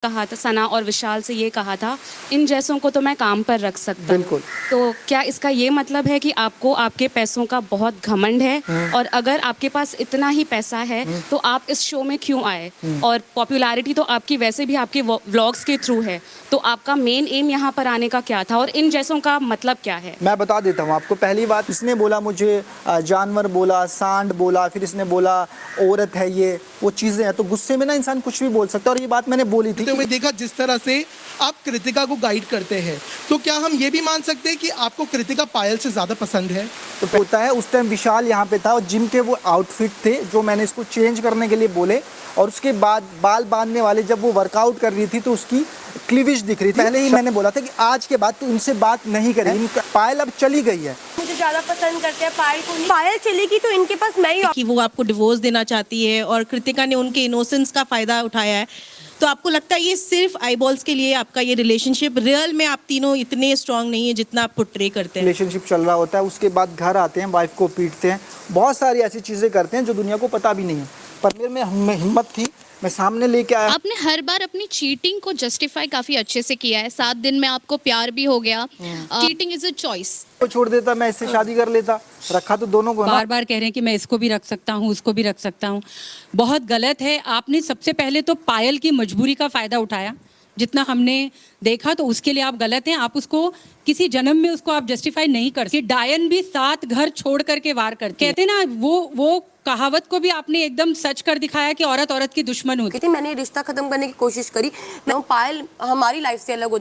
कहा था, सना और विशाल से ये कहा था, इन जैसों को तो मैं काम पर रख सकता हूँ। बिल्कुल। तो क्या इसका ये मतलब है कि आपको आपके पैसों का बहुत घमंड है और अगर आपके पास इतना ही पैसा है तो आप इस शो में क्यों आए? और पॉपुलैरिटी तो आपकी वैसे भी आपके व्लॉग्स के थ्रू है, तो आपका मेन एम यहाँ पर आने का क्या था और इन जैसों का मतलब क्या है? मैं बता देता हूँ आपको। पहली बात, इसने बोला मुझे जानवर बोला, सांड बोला, फिर इसने बोला औरत है, ये वो चीज़ें हैं। तो गुस्से में ना इंसान कुछ भी बोल सकता है, और ये बात मैंने बोली थी। हुए देखा जिस तरह से आप कृतिका को गाइड करते हैं, तो क्या हम ये भी मान सकते हैं कि आपको कृतिका पायल से ज्यादा पसंद है? तो होता है, उस टाइम विशाल यहाँ पे था और जिम के वो आउटफिट थे जो मैंने इसको चेंज करने के लिए बोले, और उसके बाद बाल बांधने वाले जब वो वर्कआउट कर रही थी तो उसकी क्लीविज दिख रही थी। पहले ही मैंने बोला था कि आज के बाद तो इनसे बात नहीं करेगी। पायल अब चली गई है। मुझे ज्यादा पसंद करते हैं पायल को। पायल चलेगी तो इनके पास मैं ही कि वो आपको डिवोर्स देना चाहती है और कृतिका ने उनके इनोसेंस का फायदा उठाया है, तो आपको लगता है ये सिर्फ आईबॉल्स के लिए आपका ये रिलेशनशिप, रियल में आप तीनों इतने स्ट्रांग नहीं है जितना आप पोर्ट्रे करते हैं? रिलेशनशिप चल रहा होता है, उसके बाद घर आते हैं, वाइफ को पीटते हैं, बहुत सारी ऐसी चीज़ें करते हैं जो दुनिया को पता भी नहीं है। पर मेरे में हिम्मत थी, मैं सामने लेके आया। आपने हर बार अपनी चीटिंग को जस्टिफाई काफी अच्छे से किया है। 7 दिन में आपको प्यार भी हो गया। Cheating is a choice. को छोड़ देता, मैं इससे शादी कर लेता, रखा तो दोनों को ना। बार बार कह रहे हैं कि मैं इसको भी रख सकता हूँ, उसको भी रख सकता हूँ। बहुत गलत है। आपने सबसे पहले तो पायल की मजबूरी का फायदा उठाया, जितना हमने देखा, तो उसके लिए आप गलत हैं। आप उसको किसी जन्म में उसको आप जस्टिफाई नहीं कर सकते। डायन भी 7 घर छोड़ करके वार करती है। कहते ना, वो कहावत को भी आपने एकदम सच कर दिखाया कि औरत औरत की दुश्मन होती है। मैंने रिश्ता खत्म करने की कोशिश करी। मैं पायल हमारी लाइफ से अलग हो